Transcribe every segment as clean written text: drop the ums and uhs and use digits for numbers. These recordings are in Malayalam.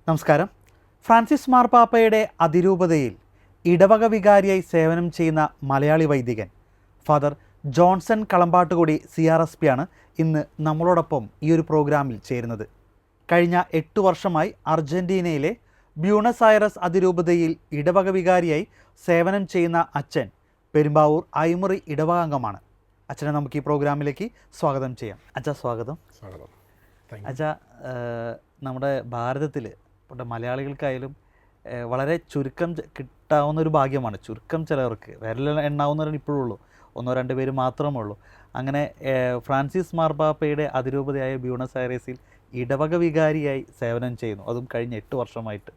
നമസ്കാരം. ഫ്രാൻസിസ് മാർപ്പാപ്പയുടെ അതിരൂപതയിൽ ഇടവക വികാരിയായി സേവനം ചെയ്യുന്ന മലയാളി വൈദികൻ ഫാദർ ജോൺസൺ കളമ്പാട്ടുകുടി CRSP ആണ് ഇന്ന് നമ്മളോടൊപ്പം ഈ ഒരു പ്രോഗ്രാമിൽ ചേരുന്നത്. കഴിഞ്ഞ 8 വർഷമായി അർജൻറ്റീനയിലെ ബ്യൂണസ് ഐറസ് അതിരൂപതയിൽ ഇടവക വികാരിയായി സേവനം ചെയ്യുന്ന അച്ഛൻ പെരുമ്പാവൂർ ഐമുറി ഇടവക അംഗമാണ്. അച്ഛനെ നമുക്ക് ഈ പ്രോഗ്രാമിലേക്ക് സ്വാഗതം ചെയ്യാം. അച്ഛാ, സ്വാഗതം. അച്ഛാ, നമ്മുടെ ഭാരതത്തിൽ ഇവിടെ മലയാളികൾക്കായാലും വളരെ ചുരുക്കം കിട്ടാവുന്ന ഒരു ഭാഗ്യമാണ്. ചുരുക്കം ചിലവർക്ക് വിരലിൽ എണ്ണാവുന്നവരാണ് ഇപ്പോഴും ഉള്ളൂ, 1-2 പേര് മാത്രമേ ഉള്ളൂ. അങ്ങനെ ഫ്രാൻസിസ് മാർപ്പാപ്പയുടെ അതിരൂപതയായ ബ്യൂണസ് ഐറസിൽ ഇടവക വികാരിയായി സേവനം ചെയ്യുന്നു, അതും കഴിഞ്ഞ 8 വർഷമായിട്ട്.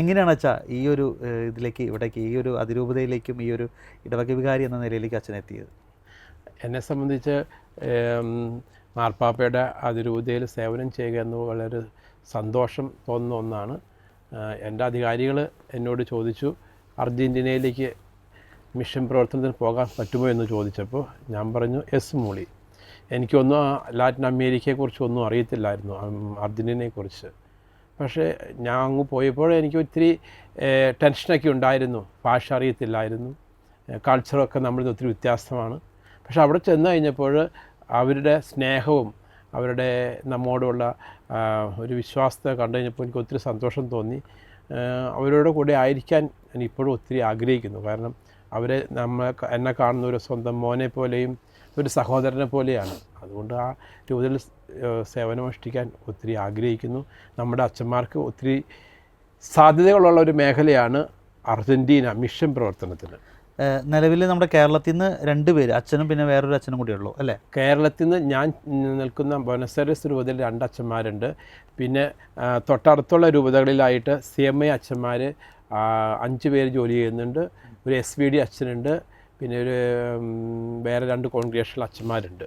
എങ്ങനെയാണ് അച്ഛാ ഈ ഒരു ഇതിലേക്ക്, ഇവിടേക്ക്, ഈ ഒരു അതിരൂപതയിലേക്കും ഈ ഒരു ഇടവക വികാരി എന്ന നിലയിലേക്ക് അച്ഛൻ എത്തിയത്? എന്നെ സംബന്ധിച്ച് മാർപ്പാപ്പയുടെ അതിരൂപതയിൽ സേവനം ചെയ്യുക എന്ന് വളരെ സന്തോഷം തോന്നുന്ന ഒന്നാണ്. എൻ്റെ അധികാരികൾ എന്നോട് ചോദിച്ചു, അർജൻറ്റീനയിലേക്ക് മിഷൻ പ്രവർത്തനത്തിന് പോകാൻ പറ്റുമോ എന്ന് ചോദിച്ചപ്പോൾ ഞാൻ പറഞ്ഞു, എസ് മൂളി. എനിക്കൊന്നും ലാറ്റിൻ അമേരിക്കയെക്കുറിച്ച് ഒന്നും അറിയത്തില്ലായിരുന്നു, അർജൻറ്റീനയെക്കുറിച്ച്. പക്ഷേ ഞാൻ അങ്ങ് പോയപ്പോൾ എനിക്ക് ഒത്തിരി ടെൻഷനൊക്കെ ഉണ്ടായിരുന്നു. ഭാഷ അറിയത്തില്ലായിരുന്നു, കൾച്ചറൊക്കെ നമ്മളിൽ ഒത്തിരി വ്യത്യാസമാണ്. പക്ഷെ അവിടെ ചെന്ന് കഴിഞ്ഞപ്പോൾ അവരുടെ സ്നേഹവും അവരുടെ നമ്മോടുള്ള ഒരു വിശ്വാസത്തെ കണ്ടു കഴിഞ്ഞപ്പോൾ എനിക്ക് ഒത്തിരി സന്തോഷം തോന്നി. അവരുടെ കൂടെ ആയിരിക്കാൻ ഞാൻ ഇപ്പോഴും ഒത്തിരി ആഗ്രഹിക്കുന്നു. കാരണം അവരെ എന്നെ കാണുന്ന ഒരു സ്വന്തം മോനെ പോലെയും ഒരു സഹോദരനെ പോലെയാണ്. അതുകൊണ്ട് ആ രൂപത്തിൽ സേവനമനുഷ്ഠിക്കാൻ ഒത്തിരി ആഗ്രഹിക്കുന്നു. നമ്മുടെ അച്ഛന്മാർക്ക് ഒത്തിരി സാധ്യതകളുള്ള ഒരു മേഖലയാണ് അർജൻറ്റീന മിഷൻ പ്രവർത്തനത്തിന്. നിലവിൽ നമ്മുടെ കേരളത്തിൽ നിന്ന് 2 പേര്, അച്ഛനും പിന്നെ വേറൊരു അച്ഛനും കൂടി ഉള്ളൂ അല്ലേ? കേരളത്തിൽ നിന്ന് ഞാൻ നിൽക്കുന്ന ബൊനസ് ഐറസ് രൂപതയിൽ 2 അച്ഛന്മാരുണ്ട്. പിന്നെ തൊട്ടടുത്തുള്ള രൂപതകളിലായിട്ട് CMI അച്ഛന്മാർ 5 പേര് ജോലി ചെയ്യുന്നുണ്ട്. ഒരു SVD അച്ഛനുണ്ട്. പിന്നെ വേറെ 2 കോൺഗ്രിഗേഷണൽ അച്ഛന്മാരുണ്ട്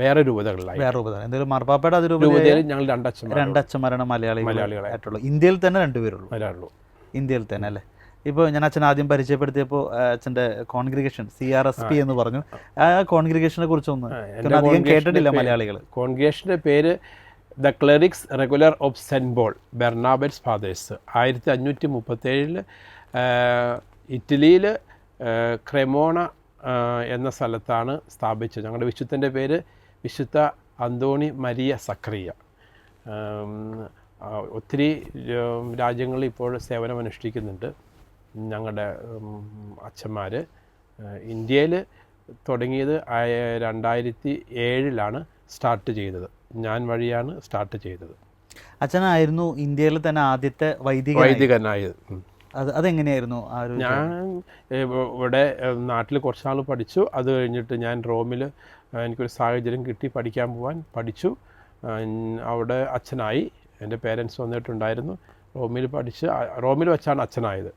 വേറെ രൂപതകളിലായി. വേറെ രൂപത എന്തെങ്കിലും മാർപ്പാപ്പയുടെ രൂപതയിൽ ഞങ്ങൾ 2 അച്ഛന്മാരാണ് മലയാളികളായിട്ടുള്ളൂ. ഇന്ത്യയിൽ തന്നെ 2 പേരുള്ളൂ. ഇന്ത്യയിൽ തന്നെ അല്ലേ? ഇപ്പോൾ ഞാൻ അച്ഛൻ ആദ്യം പരിചയപ്പെടുത്തിയപ്പോൾ അച്ഛൻ്റെ കോൺഗ്രിഗേഷൻ CRSP എന്ന് പറഞ്ഞു. ആ കോൺഗ്രിഗേഷനെ കുറിച്ചൊന്നും അധികം കേട്ടിട്ടില്ല മലയാളികൾ. കോൺഗ്രിഗേഷൻ്റെ പേര് the Clerics Regular of Saint Paul Barnabites Fathers. 1537 ഇറ്റലിയിൽ ക്രെമോണ എന്ന സ്ഥലത്താണ് സ്ഥാപിച്ചത്. ഞങ്ങളുടെ വിശുദ്ധൻ്റെ പേര് വിശുദ്ധ അന്തോണി മരിയ സക്രിയ. ഒത്തിരി രാജ്യങ്ങളിൽ ഇപ്പോൾ സേവനമനുഷ്ഠിക്കുന്നുണ്ട് ഞങ്ങളുടെ അച്ഛന്മാർ. ഇന്ത്യയിൽ തുടങ്ങിയത് 2007 സ്റ്റാർട്ട് ചെയ്തത്. ഞാൻ വഴിയാണ് സ്റ്റാർട്ട് ചെയ്തത്. അച്ഛനായിരുന്നു ഇന്ത്യയിൽ തന്നെ ആദ്യത്തെ വൈദികനായത്. അതെങ്ങനെയായിരുന്നു? ഞാൻ ഇവിടെ നാട്ടിൽ കുറച്ച് നാൾ പഠിച്ചു. അത് കഴിഞ്ഞിട്ട് ഞാൻ റോമിൽ എനിക്കൊരു സാഹചര്യം കിട്ടി പഠിക്കാൻ പോകാൻ. പഠിച്ചു. അവിടെ അച്ഛനായി. എൻ്റെ പേരൻസ് വന്നിട്ടുണ്ടായിരുന്നു. റോമിൽ വെച്ചാണ് അച്ഛനായത്.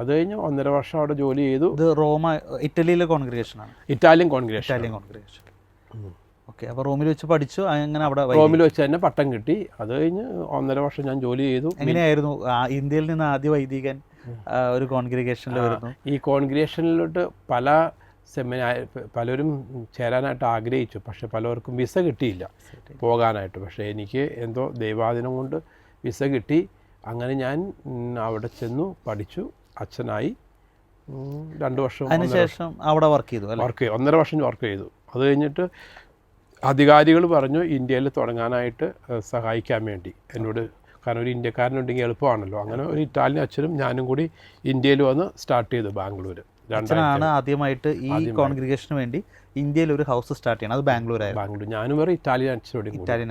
അത് കഴിഞ്ഞ് 1.5 വർഷം അവിടെ ജോലി ചെയ്തു. ഇറ്റലിയിലെ കോൺഗ്രിഗേഷനാണ്. Italian congregation. ഓക്കെ. അപ്പോൾ റോമിൽ വെച്ച് പഠിച്ചു. അങ്ങനെ അവിടെ റോമിൽ വെച്ച് തന്നെ പട്ടം കിട്ടി. അത് കഴിഞ്ഞ് 1.5 വർഷം ഞാൻ ജോലി ചെയ്തു. എങ്ങനെയായിരുന്നു ഇന്ത്യയിൽ നിന്ന് ആദ്യ വൈദികൻ ഒരു കോൺഗ്രിഗേഷനിൽ വരുന്നു? ഈ കോൺഗ്രിഗേഷനിലോട്ട് പലരും ചേരാനായിട്ട് ആഗ്രഹിച്ചു. പക്ഷെ പലർക്കും വിസ കിട്ടിയില്ല പോകാനായിട്ട്. പക്ഷേ എനിക്ക് എന്തോ ദൈവാധീനം കൊണ്ട് വിസ കിട്ടി. അങ്ങനെ ഞാൻ അവിടെ ചെന്നു, പഠിച്ചു, അച്ഛനായി. 2 വർഷം അതിനുശേഷം അവിടെ വർക്ക് ചെയ്തു. 1.5 വർഷം വർക്ക് ചെയ്തു. അത് കഴിഞ്ഞിട്ട് അധികാരികൾ പറഞ്ഞു ഇന്ത്യയിൽ തുടങ്ങാനായിട്ട് സഹായിക്കാൻ വേണ്ടി എന്നോട്. കാരണം ഒരു ഇന്ത്യക്കാരനുണ്ടെങ്കിൽ എളുപ്പമാണല്ലോ. അങ്ങനെ ഒരു ഇറ്റാലിയൻ അച്ഛനും ഞാനും കൂടി ഇന്ത്യയിൽ വന്ന് സ്റ്റാർട്ട് ചെയ്തു ബാംഗ്ലൂർ. അച്ഛനാണ് ആദ്യമായിട്ട് ഈ കോൺഗ്രിഗേഷന് വേണ്ടി ഇന്ത്യയിൽ ഒരു ഹൗസ് സ്റ്റാർട്ട് ചെയ്യണം. അത് ബാംഗ്ലൂർ. ഞാനും വേറെ ഇറ്റാലിയൻ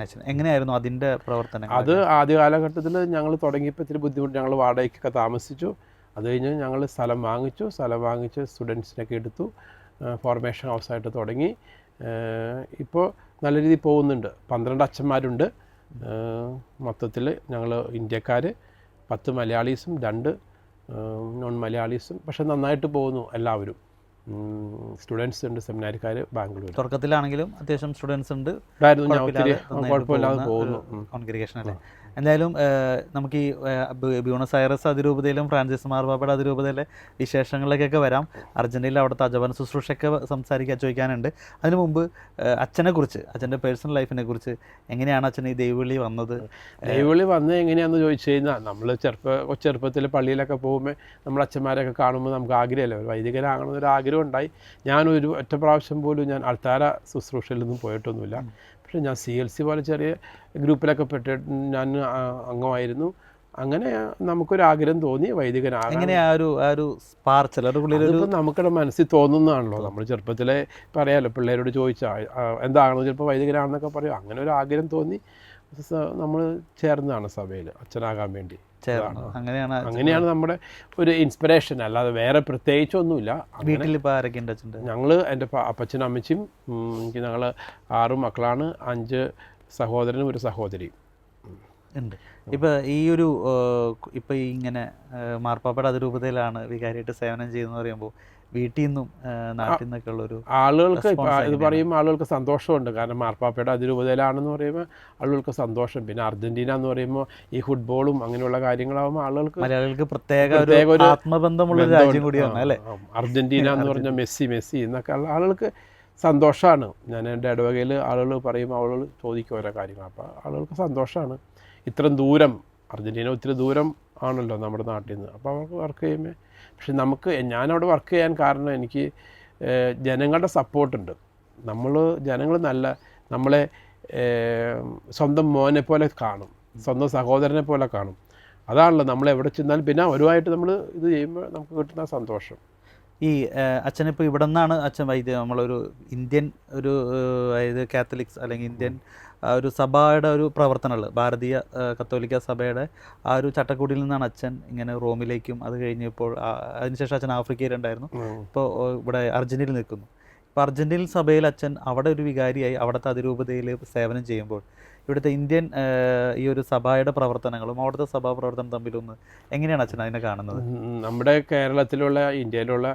അച്ഛൻ. എങ്ങനെയായിരുന്നു അതിൻ്റെ പ്രവർത്തനം? അത് ആദ്യ കാലഘട്ടത്തിൽ ഞങ്ങൾ തുടങ്ങിയപ്പോൾ ഇത്തിരി ബുദ്ധിമുട്ട്. ഞങ്ങൾ വാടകയ്ക്കൊക്കെ താമസിച്ചു. അത് കഴിഞ്ഞ് ഞങ്ങൾ സ്ഥലം വാങ്ങിച്ച് സ്റ്റുഡൻസിനൊക്കെ എടുത്തു. ഫോർമേഷൻ ഹൗസായിട്ട് തുടങ്ങി. ഇപ്പോൾ നല്ല രീതിയിൽ പോകുന്നുണ്ട്. 12 അച്ഛന്മാരുണ്ട് മൊത്തത്തിൽ. ഞങ്ങൾ ഇന്ത്യക്കാർ 10 മലയാളീസും 2 നോൺ മലയാളീസും. പക്ഷെ നന്നായിട്ട് പോകുന്നു എല്ലാവരും. സ്റ്റുഡൻസ് ഉണ്ട്, സെമിനാരിക്കാർ ബാംഗ്ലൂർ. തുടക്കത്തിലാണെങ്കിലും അത്യാവശ്യം സ്റ്റുഡൻസ് ഉണ്ട്. ഞാൻ ഒത്തിരി കുഴപ്പമില്ലാതെ പോകുന്നു. കോൺഗ്രിഗേഷൻ അല്ലേ? എന്തായാലും നമുക്ക് ഈ ബ്യൂണസ് അയറസ് അതിരൂപതയിലും ഫ്രാൻസിസ് മാർപ്പാപ്പയുടെ അതിരൂപതയിലെ വിശേഷങ്ങളിലേക്കൊക്കെ വരാം. അർജൻറ്റീനയിൽ അവിടുത്തെ അജപാന ശുശ്രൂഷയൊക്കെ ചോദിക്കാനുണ്ട്. അതിനു മുമ്പ് അച്ഛനെക്കുറിച്ച്, അച്ഛൻ്റെ പേഴ്സണൽ ലൈഫിനെ കുറിച്ച്, എങ്ങനെയാണ് അച്ഛൻ ഈ ദൈവവിളി വന്നത്? ദൈവവിളി വന്നത് എങ്ങനെയാണെന്ന് ചോദിച്ചു കഴിഞ്ഞാൽ, നമ്മൾ ചെറുപ്പത്തിൽ പള്ളിയിലൊക്കെ പോകുമ്പോൾ നമ്മൾ അച്ഛന്മാരൊക്കെ കാണുമ്പോൾ നമുക്ക് ആഗ്രഹമല്ലേ, ഒരു വൈദികനാകണമെന്നൊരു ആഗ്രഹം ഉണ്ടായി. ഞാനൊരു ഒറ്റ പ്രാവശ്യം പോലും ഞാൻ അൾത്താര ശുശ്രൂഷയിലൊന്നും പോയിട്ടൊന്നുമില്ല. പക്ഷേ ഞാൻ CLC പോലെ ചെറിയ ഗ്രൂപ്പിലൊക്കെ പെട്ടിട്ട് ഞാൻ അംഗമായിരുന്നു. അങ്ങനെ നമുക്കൊരു ആഗ്രഹം തോന്നി വൈദികനാകാൻ. അങ്ങനെ ചിലർ നമുക്കിടെ മനസ്സിൽ തോന്നുന്നതാണല്ലോ. നമ്മൾ ചെറുപ്പത്തിലെ പറയാമല്ലോ, പിള്ളേരോട് ചോദിച്ചാൽ എന്താകണം, ചിലപ്പോൾ വൈദികനാണെന്നൊക്കെ പറയും. അങ്ങനെ ഒരു ആഗ്രഹം തോന്നി നമ്മൾ ചേർന്നതാണ് സഭയിൽ അച്ഛനാകാൻ വേണ്ടി. അങ്ങനെയാണ് നമ്മുടെ ഒരു ഇൻസ്പിറേഷൻ, അല്ലാതെ വേറെ പ്രത്യേകിച്ചൊന്നുമില്ല. വീട്ടിൽ ഇപ്പോൾ ആരൊക്കെ ഉണ്ട് അച്ഛൻ്റെ? ഞങ്ങൾ, എൻ്റെ അപ്പച്ചനും അമ്മച്ചിയും, എനിക്ക് ഞങ്ങൾ 6 മക്കളാണ്. 5 സഹോദരനും 1 സഹോദരിയും ഉണ്ട്. ഇപ്പോൾ ഈ ഒരു ഇപ്പോൾ ഈ ഇങ്ങനെ മാർപ്പാപ്പയുടെ അതിരൂപതയിലാണ് വികാരിയായിട്ട് സേവനം ചെയ്യുന്നത് പറയുമ്പോൾ വീട്ടിൽ നിന്നും നാട്ടിൽ നിന്നൊക്കെ ഉള്ളൊരു ആളുകൾക്ക് ഇത് പറയുമ്പോൾ ആളുകൾക്ക് സന്തോഷമുണ്ട്. കാരണം മാർപ്പാപ്പയുടെ അതിരൂപതയിലാണെന്ന് പറയുമ്പോൾ ആളുകൾക്ക് സന്തോഷം. പിന്നെ അർജൻറ്റീന എന്ന് പറയുമ്പോൾ ഈ ഫുട്ബോളും അങ്ങനെയുള്ള കാര്യങ്ങളാകുമ്പോൾ മലയാളികൾക്ക് പ്രത്യേക ഒരു ആത്മബന്ധമുള്ള രാജ്യം കൂടിയാണ് അല്ലേ അർജൻറ്റീന എന്ന് പറഞ്ഞാൽ. മെസ്സി എന്നൊക്കെ ആളുകൾക്ക് സന്തോഷമാണ്. ഞാൻ എൻ്റെ ഇടവകയിൽ ആളുകൾ പറയും, ആളുകൾ ചോദിക്കും ഓരോ കാര്യങ്ങൾ. അപ്പോൾ ആളുകൾക്ക് സന്തോഷമാണ്. ഇത്രയും ദൂരം, അർജൻറ്റീന ഒത്തിരി ദൂരം ആണല്ലോ നമ്മുടെ നാട്ടിൽ നിന്ന്. അപ്പോൾ അവർക്ക് വർക്ക് ചെയ്യുമ്പോൾ, പക്ഷെ ഞാനവിടെ വർക്ക് ചെയ്യാൻ കാരണം എനിക്ക് ജനങ്ങളുടെ സപ്പോർട്ടുണ്ട്. ജനങ്ങൾ നമ്മളെ സ്വന്തം മോനെ പോലെ കാണും, സ്വന്തം സഹോദരനെ പോലെ കാണും. അതാണല്ലോ നമ്മൾ എവിടെ ചെന്നാലും പിന്നെ അവരുമായിട്ട് നമ്മൾ ഇത് ചെയ്യുമ്പോൾ നമുക്ക് കിട്ടുന്ന സന്തോഷം. ഈ അച്ഛനിപ്പോൾ ഇവിടെ നിന്നാണ് അച്ഛൻ നമ്മളൊരു ഇന്ത്യൻ ഒരു അതായത് കാത്തലിക്സ് അല്ലെങ്കിൽ ഇന്ത്യൻ ഒരു സഭയുടെ ഒരു പ്രവർത്തനങ്ങൾ, ഭാരതീയ കത്തോലിക്ക സഭയുടെ ആ ഒരു ചട്ടക്കൂടിൽ നിന്നാണ് അച്ഛൻ ഇങ്ങനെ റോമിലേക്കും, അത് കഴിഞ്ഞപ്പോൾ അതിനുശേഷം അച്ഛൻ ആഫ്രിക്കയിലുണ്ടായിരുന്നു, ഇപ്പോൾ ഇവിടെ അർജൻറ്റീനയിൽ നിൽക്കുന്നു. ഇപ്പോൾ അർജൻറ്റീനൽ സഭയിൽ അച്ഛൻ അവിടെ ഒരു വികാരിയായി അവിടുത്തെ അതിരൂപതയിൽ സേവനം ചെയ്യുമ്പോൾ ഇവിടുത്തെ ഇന്ത്യൻ ഈ ഒരു സഭയുടെ പ്രവർത്തനങ്ങളും അവിടുത്തെ സഭാ പ്രവർത്തനം തമ്മിലൊന്ന് എങ്ങനെയാണ് അച്ഛൻ അതിനെ കാണുന്നത്? നമ്മുടെ കേരളത്തിലുള്ള, ഇന്ത്യയിലുള്ള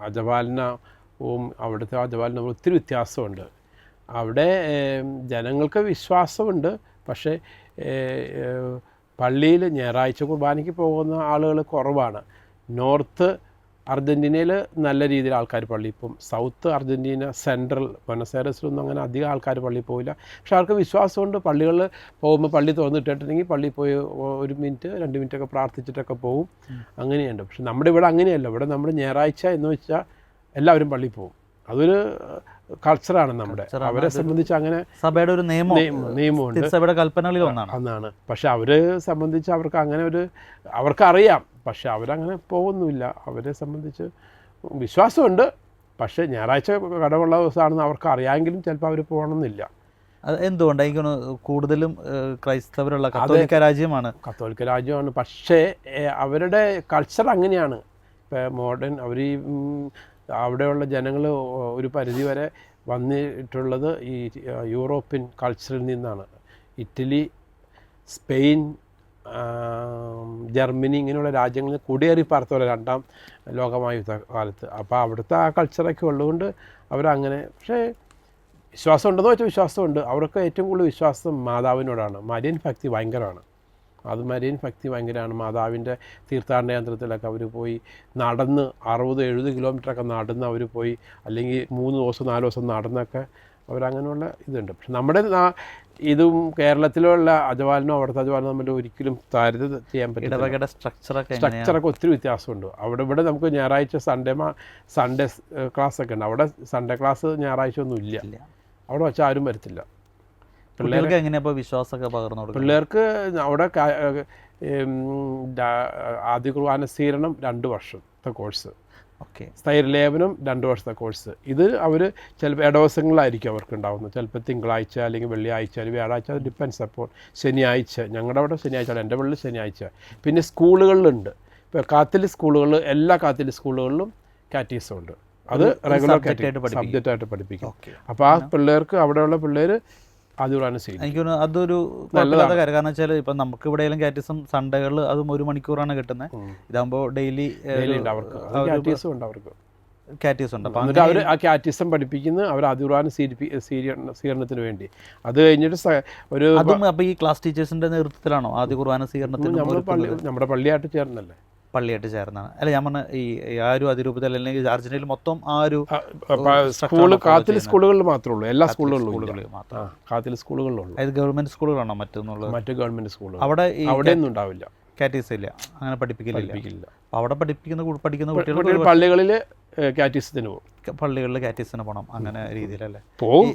അജപാലനവും അവിടുത്തെ അജപാലനവും ഒത്തിരി വ്യത്യാസമുണ്ട്. അവിടെ ജനങ്ങൾക്ക് വിശ്വാസമുണ്ട്, പക്ഷേ പള്ളിയിൽ ഞായറാഴ്ച കുർബാനയ്ക്ക് പോകുന്ന ആളുകൾ കുറവാണ്. നോർത്ത് അർജൻറ്റീനയിൽ നല്ല രീതിയിൽ ആൾക്കാർ പള്ളിയിൽ പോകും. സൗത്ത് അർജൻറ്റീന, സെൻട്രൽ ബൊനസ് ഐറസിലൊന്നും അങ്ങനെ അധികം ആൾക്കാർ പള്ളിയിൽ പോവില്ല. പക്ഷേ അവർക്ക് വിശ്വാസമുണ്ട്. പള്ളികളിൽ പോകുമ്പോൾ പള്ളി തുറന്നിട്ടിട്ടുണ്ടെങ്കിൽ പള്ളിയിൽ പോയി 1 മിനിറ്റ് 2 മിനിറ്റൊക്കെ പ്രാർത്ഥിച്ചിട്ടൊക്കെ പോകും. അങ്ങനെയുണ്ട്. പക്ഷെ നമ്മുടെ ഇവിടെ അങ്ങനെയല്ല. ഇവിടെ നമ്മൾ ഞായറാഴ്ച എന്ന് വെച്ചാൽ എല്ലാവരും പള്ളിയിൽ പോകും. അതൊരു കൾച്ചറാണ് നമ്മുടെ. അവരെ സംബന്ധിച്ച് അങ്ങനെ സഭയുടെ ഒരു നിയമമുണ്ട്, സഭയുടെ കൽപ്പനകളിൽ ഒന്നാണ്. പക്ഷെ അവരെ സംബന്ധിച്ച് അവർക്ക് അങ്ങനെ അവർക്കറിയാം, പക്ഷെ അവരങ്ങനെ പോകുന്നില്ല. അവരെ സംബന്ധിച്ച് വിശ്വാസമുണ്ട്, പക്ഷേ ഞായറാഴ്ച കടവുള്ള ദിവസമാണെന്ന് അവർക്ക് അറിയാമെങ്കിലും ചിലപ്പോൾ അവർ പോകണമെന്നില്ല. അത് എന്തുകൊണ്ടാണ്? എനിക്ക് കൂടുതലും ക്രൈസ്തവരുള്ള കത്തോലിക്ക രാജ്യമാണ്. പക്ഷേ അവരുടെ കൾച്ചർ അങ്ങനെയാണ്. ഇപ്പോൾ മോഡേൺ അവർ അവിടെയുള്ള ജനങ്ങൾ ഒരു പരിധിവരെ വന്നിട്ടുള്ളത് ഈ യൂറോപ്യൻ കൾച്ചറിൽ നിന്നാണ്. ഇറ്റലി, സ്പെയിൻ, ജർമ്മനി ഇങ്ങനെയുള്ള രാജ്യങ്ങളിൽ കുടിയേറി പാർത്തവരെ 2ാം ലോകമഹായുദ്ധ കാലത്ത്. അപ്പോൾ അവിടുത്തെ ആ കൾച്ചറൊക്കെ ഉള്ളതുകൊണ്ട് അവരങ്ങനെ. പക്ഷേ വിശ്വാസം ഉണ്ടെന്ന് വെച്ചാൽ വിശ്വാസമുണ്ട്. അവർക്ക് ഏറ്റവും കൂടുതൽ വിശ്വാസം മാതാവിനോടാണ്. മരിയൻ ഭക്തി ഭയങ്കരമാണ്. മരിയൻ ഭക്തി ഭയങ്കരമാണ്. മാതാവിൻ്റെ തീർത്ഥാടന യന്ത്രത്തിലൊക്കെ അവർ പോയി നടന്ന് 60-70 കിലോമീറ്ററൊക്കെ നടന്ന് അവർ പോയി, അല്ലെങ്കിൽ 3 ദിവസം 4 ദിവസം നടന്നൊക്കെ അവരങ്ങനെയുള്ള ഇതുണ്ട്. പക്ഷെ നമ്മുടെ ഇതും കേരളത്തിലുള്ള അജപാലനോ അവിടുത്തെ അജപാലനോ തമ്മിൽ ഒരിക്കലും താരതമ്യം ചെയ്യാൻ പറ്റില്ല. സ്ട്രക്ചറൊക്കെ ഒത്തിരി വ്യത്യാസമുണ്ട്. ഇവിടെ നമുക്ക് ഞായറാഴ്ച സൺഡേ ക്ലാസ്സൊക്കെ ഉണ്ട്. അവിടെ സൺഡേ ക്ലാസ് ഞായറാഴ്ച ഒന്നും ഇല്ല. അവിടെ വെച്ചാൽ ആരും വരത്തില്ല. പിള്ളേർക്ക് എങ്ങനെയാ വിശ്വാസമൊക്കെ പകർന്നു കൊടുക്കും? പിള്ളേർക്ക് അവിടെ ആദ്യ കുർബാന സ്വീകരണം 2 വർഷത്തെ കോഴ്സ്, സ്ഥൈര്യലേപനം 2 വർഷത്തെ കോഴ്സ്. ഇത് അവർ ചിലപ്പോൾ ഇടവസങ്ങളിലായിരിക്കും അവർക്ക് ഉണ്ടാകുന്നത്. ചിലപ്പോൾ തിങ്കളാഴ്ച അല്ലെങ്കിൽ വെള്ളിയാഴ്ച അല്ലെങ്കിൽ വ്യാഴാഴ്ച, അത് ഡിപ്പെൻസ്. അപ്പോൾ ശനിയാഴ്ച, ഞങ്ങളുടെ അവിടെ ശനിയാഴ്ച, എൻ്റെ പള്ളിയിൽ ശനിയാഴ്ച. പിന്നെ സ്കൂളുകളിലുണ്ട്. ഇപ്പോൾ കാത്തലിക് സ്കൂളുകൾ, എല്ലാ കാത്തലിക് സ്കൂളുകളിലും കാറ്റീസം ഉണ്ട്. അത് റെഗുലർ സബ്ജക്റ്റായിട്ട് പഠിപ്പിക്കും. അപ്പോൾ ആ പിള്ളേർക്ക്, അവിടെയുള്ള പിള്ളേർ അതുകൂടാണ് ചെയ്യുന്നത്. എനിക്ക് തോന്നുന്നു അതൊരു നല്ലതാണ് കാര്യം. കാരണം വെച്ചാൽ ഇപ്പം നമുക്ക് ഇവിടെയെങ്കിലും കാറ്റീസം സൺഡേകളിൽ അതും 1 മണിക്കൂറാണ് കിട്ടുന്നത്. ഇതാകുമ്പോൾ ഡെയിലി അവർക്ക്. കാറ്റീസ് ഉണ്ട്. അപ്പോൾ എന്നിട്ട് അവർ ആ കാറ്റിസം പഠിപ്പിക്കുന്ന അവർ അതിർവാന സ്വീകരണത്തിന് വേണ്ടി. അത് കഴിഞ്ഞിട്ട് ഒരു അതും അപ്പോൾ ഈ ക്ലാസ് ടീച്ചേഴ്സിൻ്റെ നേതൃത്വത്തിലാണോ ആദ്യ കുർബാന സ്വീകരണത്തിന്? നമ്മുടെ പള്ളിയായിട്ട് ചേർന്നല്ലേ, പള്ളിയായിട്ട് ചേർന്നാണ്. അല്ല, ഞാൻ പറഞ്ഞ ഈ ആ ഒരു അതിരൂപത അല്ലെങ്കിൽ അർജന്റീനയിൽ മൊത്തം ആ ഒരു സ്കൂള് കാത്തലിക് സ്കൂളുകളിൽ മാത്രമേ ഉള്ളൂ, എല്ലാ സ്കൂളുകളിലും മാത്രം കാത്തലിക് സ്കൂളുകളിലുള്ളൂ. അതായത് ഗവൺമെന്റ് സ്കൂളുകളാണോ മറ്റൊന്നുള്ളത്? മറ്റ് ഗവൺമെന്റ് സ്കൂളുകൾ അവിടെ ഒന്നും ഉണ്ടാവില്ല, കാറ്റീസ് ഇല്ല, അങ്ങനെ പഠിപ്പിക്കില്ല. അവിടെ പഠിക്കുന്ന കുട്ടികൾ പള്ളികളിൽ കാറ്റീസത്തിന് പോകും, പള്ളികളിൽ കാറ്റീസിന് പോകണം, അങ്ങനെ രീതിയിലല്ലേ പോകും.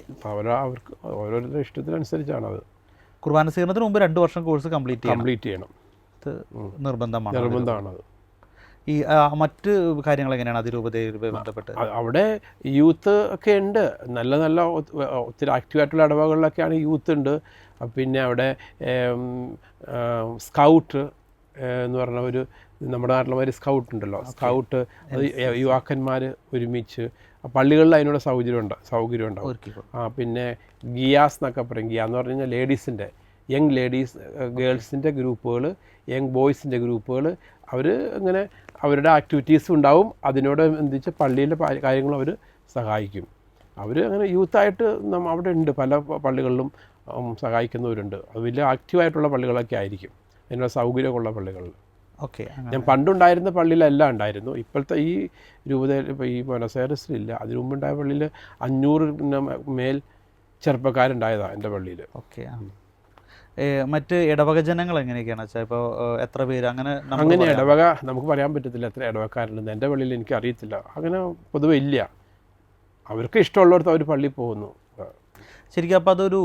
അവർക്ക് ഓരോരുത്തരുടെ ഇഷ്ടത്തിനനുസരിച്ചാണ് അത്. കുർബാന സ്വീകരണത്തിന് മുമ്പ് 2 വർഷം കോഴ്സ് കംപ്ലീറ്റ് ചെയ്യണം, നിർബന്ധമാണ് അത്. ഈ മറ്റ് കാര്യങ്ങൾ എങ്ങനെയാണ് അതിരൂപതയിൽ ബന്ധപ്പെട്ട്? അവിടെ യൂത്ത് ഒക്കെ ഉണ്ട്, നല്ല നല്ല ഒത്തിരി ആക്റ്റീവായിട്ടുള്ള ഇടവകളിലൊക്കെയാണ് യൂത്ത് ഉണ്ട്. പിന്നെ അവിടെ സ്കൗട്ട് എന്ന് പറഞ്ഞ ഒരു നമ്മുടെ നാട്ടിലെ സ്കൗട്ട് ഉണ്ടല്ലോ, സ്കൗട്ട് അത് യുവാക്കന്മാർ ഒരുമിച്ച് പള്ളികളിൽ അതിനുള്ള സൗകര്യം ഉണ്ടാവും. പിന്നെ ഗിയാസ് എന്നൊക്കെ പറയും. ഗിയ എന്ന് പറഞ്ഞു കഴിഞ്ഞാൽ ലേഡീസിൻ്റെ, യങ് ലേഡീസ് ഗേൾസിൻ്റെ ഗ്രൂപ്പുകൾ, യങ് ബോയ്സിൻ്റെ ഗ്രൂപ്പുകൾ, അവർ ഇങ്ങനെ അവരുടെ ആക്ടിവിറ്റീസും ഉണ്ടാവും. അതിനോടനുബന്ധിച്ച് പള്ളിയിലെ കാര്യങ്ങളും അവർ സഹായിക്കും. അവർ അങ്ങനെ യൂത്തായിട്ട് അവിടെ ഉണ്ട്, പല പള്ളികളിലും സഹായിക്കുന്നവരുണ്ട്. അത് വലിയ ആക്റ്റീവായിട്ടുള്ള പള്ളികളൊക്കെ ആയിരിക്കും, അതിനുള്ള സൗകര്യമൊക്കെയുള്ള പള്ളികളിൽ. ഓക്കെ. ഞാൻ പണ്ടുണ്ടായിരുന്ന പള്ളിയിലെല്ലാം ഉണ്ടായിരുന്നു. ഇപ്പോഴത്തെ ഈ രൂപതയിൽ ഇപ്പോൾ ഈ ബൊനസ് ഐറസിലില്ല. അതിനു മുമ്പുണ്ടായ പള്ളിയിൽ 500 മേൽ ചെറുപ്പക്കാരുണ്ടായതാണ് എൻ്റെ പള്ളിയിൽ. ഓക്കെ. മറ്റ് ഇടവക ജനങ്ങൾ എങ്ങനെയൊക്കെയാണ് വെച്ചാൽ ഇപ്പോൾ എത്ര പേര് അങ്ങനെ ഇടവക നമുക്ക് പറയാൻ പറ്റത്തില്ല എത്ര ഇടവക്കാരുണ്ടെന്ന്. എൻ്റെ പള്ളിയിൽ എനിക്ക് അറിയത്തില്ല, അങ്ങനെ പൊതുവെ ഇല്ല. അവർക്ക് ഇഷ്ടമുള്ളിടത്ത് അവർ പള്ളിയിൽ പോകുന്നു. ശരിക്കും അപ്പോൾ അതൊരു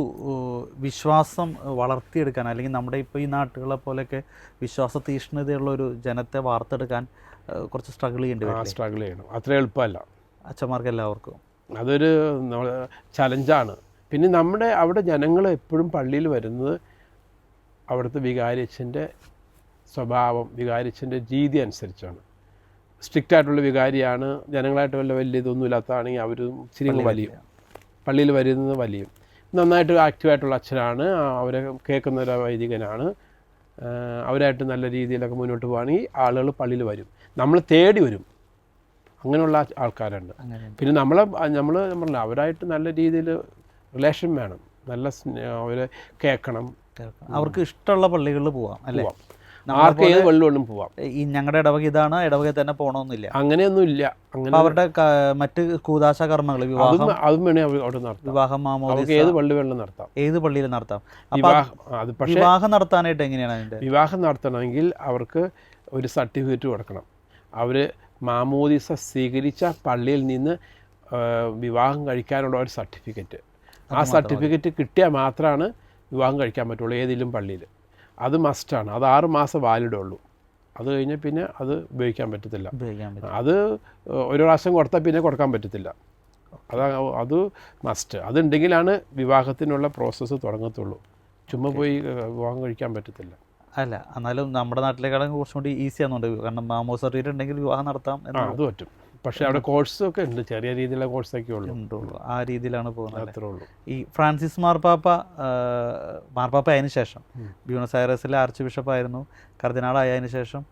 വിശ്വാസം വളർത്തിയെടുക്കാൻ, അല്ലെങ്കിൽ നമ്മുടെ ഇപ്പോൾ ഈ നാട്ടുകളെ പോലെയൊക്കെ വിശ്വാസ തീഷ്ണതയുള്ളൊരു ജനത്തെ വാർത്തെടുക്കാൻ കുറച്ച് സ്ട്രഗിൾ ചെയ്യണം. അത്ര എളുപ്പമല്ല അച്ഛന്മാർക്ക് എല്ലാവർക്കും. അതൊരു ചലഞ്ചാണ്. പിന്നെ നമ്മുടെ അവിടെ ജനങ്ങൾ എപ്പോഴും പള്ളിയിൽ വരുന്നത് അവിടുത്തെ വികാരിയച്ഛൻ്റെ സ്വഭാവം, വികാരിയച്ഛൻ്റെ രീതി അനുസരിച്ചാണ്. സ്ട്രിക്റ്റായിട്ടുള്ള വികാരിയാണ്, ജനങ്ങളായിട്ട് വലിയ ഇതൊന്നും ഇല്ലാത്തതാണെങ്കിൽ അവർ ചിരിങ്ങ് വലിയും, പള്ളിയിൽ വരുന്നത് വലിയും. നന്നായിട്ട് ആക്റ്റീവായിട്ടുള്ള അച്ഛനാണ്, അവരെ കേൾക്കുന്ന ഒരു വൈദികനാണ്, അവരായിട്ട് നല്ല രീതിയിലൊക്കെ മുന്നോട്ട് പോകുകയാണെങ്കിൽ ആളുകൾ പള്ളിയിൽ വരും, നമ്മൾ തേടി വരും. അങ്ങനെയുള്ള ആൾക്കാരുണ്ട്. പിന്നെ നമ്മൾ അവരായിട്ട് നല്ല രീതിയിൽ റിലേഷൻ വേണം, നല്ല അവരെ കേൾക്കണം, അവർക്ക് ഇഷ്ടമുള്ള പള്ളികളിൽ പോവാം അല്ലേ? ആർക്ക് ഏത് പള്ളികളിലും പോവാം. ഈ ഞങ്ങളുടെ ഇടവക ഇതാണ്, ഇടവകയിൽ തന്നെ പോകണമെന്നില്ല, അങ്ങനെയൊന്നും ഇല്ല. അങ്ങനെ അവരുടെ മറ്റ് കൂദാശ കർമ്മങ്ങൾ, വിവാഹം, അതും വേണേ അവിടെ നടത്താം. വിവാഹം, മാമോദീസ, ഏത് പള്ളി വേണമെങ്കിലും നടത്താം, ഏത് പള്ളിയിൽ നടത്താം. പക്ഷേ വിവാഹം നടത്താനായിട്ട് എങ്ങനെയാണ് അതിൻ്റെ? വിവാഹം നടത്തണമെങ്കിൽ അവർക്ക് ഒരു സർട്ടിഫിക്കറ്റ് കൊടുക്കണം. അവർ മാമോദീസ സ്വീകരിച്ച പള്ളിയിൽ നിന്ന് വിവാഹം കഴിക്കാനുള്ള ഒരു സർട്ടിഫിക്കറ്റ്, ആ സർട്ടിഫിക്കറ്റ് കിട്ടിയാൽ മാത്രമാണ് വിവാഹം കഴിക്കാൻ പറ്റുള്ളൂ ഏതെങ്കിലും പള്ളിയിൽ. അത് മസ്റ്റാണ്. അത് 6 മാസം വാലിഡേ ഉള്ളൂ. അത് കഴിഞ്ഞാൽ പിന്നെ അത് ഉപയോഗിക്കാൻ പറ്റത്തില്ല. അത് ഒരു പ്രാവശ്യം കൊടുത്താൽ പിന്നെ കൊടുക്കാൻ പറ്റത്തില്ല. അത് മസ്റ്റ്. അതുണ്ടെങ്കിലാണ് വിവാഹത്തിനുള്ള പ്രോസസ്സ് തുടങ്ങത്തുള്ളൂ. ചുമ്മാ പോയി വിവാഹം കഴിക്കാൻ പറ്റത്തില്ല. അല്ല, എന്നാലും നമ്മുടെ നാട്ടിലേക്കാളും കുറച്ചും കൂടി ഈസി ആണെന്നുണ്ട്. കാരണം മാമോദിസ സർട്ടിഫിക്കറ്റ് ഉണ്ടെങ്കിൽ വിവാഹം നടത്താം. അത് പറ്റും. പക്ഷേ അവിടെ കോഴ്സൊക്കെ ഉണ്ട്, ചെറിയ രീതിയിലുള്ള കോഴ്സൊക്കെ ഉള്ളൂ. ആ രീതിയിലാണ് പോകുന്നത്. അത്രേ ഉള്ളൂ. ഈ ഫ്രാൻസിസ് മാർപ്പാപ്പ ആയതിനു ശേഷം, ബ്യൂണസ് ഐറസിലെ ആർച്ച് ബിഷപ്പായിരുന്നു, കർദിനാളായതിനു ശേഷം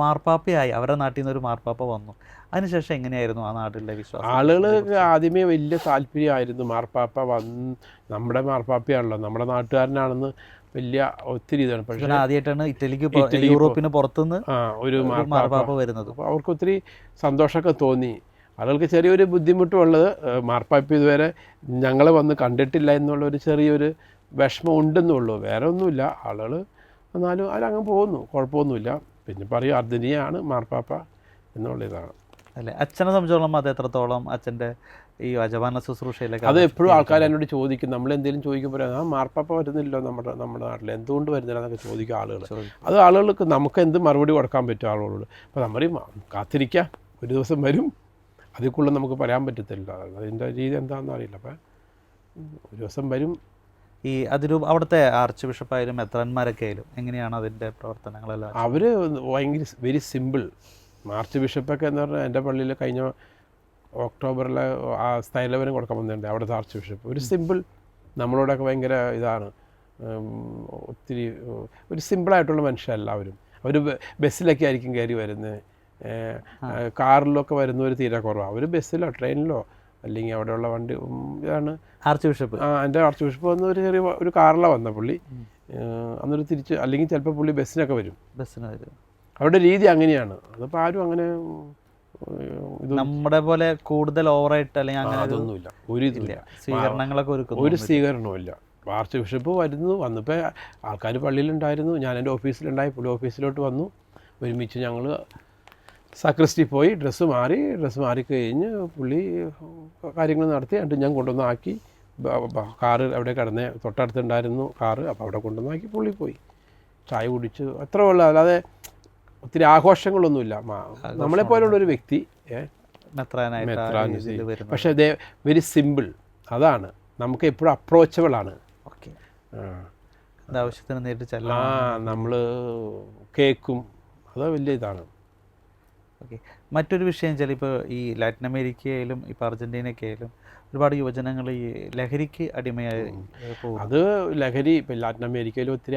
മാർപ്പാപ്പയായി, അവരുടെ നാട്ടിൽ നിന്ന് ഒരു മാർപ്പാപ്പ വന്നു. അതിനുശേഷം എങ്ങനെയായിരുന്നു ആ നാട്ടിലെ വിശ്വാസം? ആളുകൾക്ക് ആദ്യമേ വലിയ താല്പര്യമായിരുന്നു. മാർപ്പാപ്പ നമ്മുടെ മാർപ്പാപ്പയാണല്ലോ, നമ്മുടെ നാട്ടുകാരനാണെന്ന് വലിയ ഒത്തിരി ഇതാണ്. പക്ഷേ ആദ്യമായിട്ടാണ് യൂറോപ്പിന് പുറത്തുനിന്ന് ഒരു മാർപ്പാപ്പ വരുന്നത്. അപ്പോൾ അവർക്ക് ഒത്തിരി സന്തോഷമൊക്കെ തോന്നി. ആളുകൾക്ക് ചെറിയൊരു ബുദ്ധിമുട്ടുള്ളത്, മാർപ്പാപ്പ ഇതുവരെ ഞങ്ങളെ വന്ന് കണ്ടിട്ടില്ല എന്നുള്ളൊരു ചെറിയൊരു വിഷമം ഉണ്ടെന്നുള്ളൂ, വേറെ ഒന്നുമില്ല. ആളുകൾ എന്നാലും അതിലങ്ങ് പോകുന്നു, കുഴപ്പമൊന്നുമില്ല. പിന്നെ പറയും അർജന്റീനയാണ് മാർപ്പാപ്പ എന്നുള്ള ഇതാണ്. അല്ലേ, അച്ഛനെ സംബന്ധിച്ചോളം അത് എത്രത്തോളം അച്ഛൻ്റെ ഈ യജമാന ശുശ്രൂഷയിലൊക്കെ? അത് എപ്പോഴും ആൾക്കാർ എന്നോട് ചോദിക്കും, നമ്മളെന്തെങ്കിലും ചോദിക്കുമ്പോൾ മാർപ്പാപ്പ വരുന്നില്ലോ നമ്മുടെ നാട്ടിൽ, എന്തുകൊണ്ട് വരുന്നില്ല എന്നൊക്കെ ചോദിക്കും ആളുകൾ. അത് ആളുകൾക്ക് നമുക്ക് എന്ത് മറുപടി കൊടുക്കാൻ പറ്റും ആളുകളോട്? അപ്പോൾ നമ്മൾ കാത്തിരിക്കാം, ഒരു ദിവസം വരും, അതിൽക്കുള്ള നമുക്ക് പറയാൻ പറ്റത്തില്ല. അതിൻ്റെ രീതി എന്താണെന്ന് അറിയില്ല. അപ്പം ഒരു ദിവസം വരും. ഈ അവിടുത്തെ ആർച്ച് ബിഷപ്പായാലും മെത്രാന്മാരൊക്കെ ആയാലും എങ്ങനെയാണ് അതിൻ്റെ പ്രവർത്തനങ്ങളെല്ലാം? അവർ ഭയങ്കര വെരി സിമ്പിൾ. ആർച്ച് ബിഷപ്പൊക്കെ എന്ന് പറഞ്ഞാൽ എൻ്റെ പള്ളിയിൽ കഴിഞ്ഞ ഒക്ടോബറിൽ ആ സ്ഥൈലവനം കൊടുക്കാൻ വന്നിട്ടുണ്ട്. അവിടുത്തെ ആർച്ച് ബിഷപ്പ് ഒരു സിമ്പിൾ, നമ്മളോടൊക്കെ ഭയങ്കര ഇതാണ്, ഒത്തിരി ഒരു സിമ്പിളായിട്ടുള്ള മനുഷ്യരെല്ലാവരും. അവർ ബസ്സിലൊക്കെ ആയിരിക്കും കയറി വരുന്നത്, കാറിലൊക്കെ വരുന്നവർ തീരെ കുറവാണ്. അവർ ബസ്സിലോ ട്രെയിനിലോ അല്ലെങ്കിൽ അവിടെയുള്ള വണ്ടി ഇതാണ്. ആർച്ച് ബിഷപ്പ് എൻ്റെ ആർച്ച് ബിഷപ്പ് വന്ന ഒരു ചെറിയ ഒരു കാറിലാണ് വന്ന പുള്ളി. അന്നൊരു തിരിച്ച് അല്ലെങ്കിൽ ചിലപ്പോൾ പുള്ളി ബസ്സിനൊക്കെ വരും. ബസ്സിന് വരും. അവരുടെ രീതി അങ്ങനെയാണ്. അതിപ്പോൾ ആരും അങ്ങനെ നമ്മുടെ പോലെ കൂടുതൽ ഓവറായിട്ട് അല്ലെങ്കിൽ അങ്ങനെ അതൊന്നുമില്ല. ഒരു ഇതില്ല, സ്വീകരണങ്ങളൊക്കെ ഒരു സ്വീകരണവും ഇല്ല. ആർച്ച് ബിഷപ്പ് വന്നപ്പോൾ ആൾക്കാർ പള്ളിയിലുണ്ടായിരുന്നു. ഞാൻ എൻ്റെ ഓഫീസിലുണ്ടായി. പുള്ളി ഓഫീസിലോട്ട് വന്നു. ഒരുമിച്ച് ഞങ്ങൾ സാക്രിസ്റ്റി പോയി ഡ്രസ്സ് മാറിക്കഴിഞ്ഞ് പുള്ളി കാര്യങ്ങൾ നടത്തി. എന്നിട്ട് ഞാൻ കൊണ്ടുവന്നാക്കി. കാറ് അവിടെ കിടന്നേ തൊട്ടടുത്തുണ്ടായിരുന്നു കാറ്. അപ്പോൾ അവിടെ കൊണ്ടുവന്നാക്കി പുള്ളി പോയി ചായ കുടിച്ചു, അത്ര ഉള്ള. അല്ലാതെ ഒത്തിരി ആഘോഷങ്ങളൊന്നുമില്ല. നമ്മളെപ്പോലുള്ളൊരു വ്യക്തി പക്ഷേ വെരി സിമ്പിൾ. അതാണ് നമുക്ക് എപ്പോഴും അപ്രോച്ചബിൾ ആണ്. ഓക്കെ, ആവശ്യത്തിന് നേരിട്ട് ചെല്ലാം. നമ്മൾ കേക്കും അത് വലിയ ഇതാണ്. ഓക്കെ, മറ്റൊരു വിഷയം വെച്ചാൽ ഇപ്പോൾ ഈ ലാറ്റിൻ അമേരിക്കയിലും ഇപ്പോൾ അർജൻറ്റീനയൊക്കെ ആയാലും ഒരുപാട് യുവജനങ്ങൾ ഈ ലഹരിക്ക് അടിമയായി പോകും. അത് ലഹരി ഇപ്പം ലാറ്റിൻ അമേരിക്കയിൽ ഒത്തിരി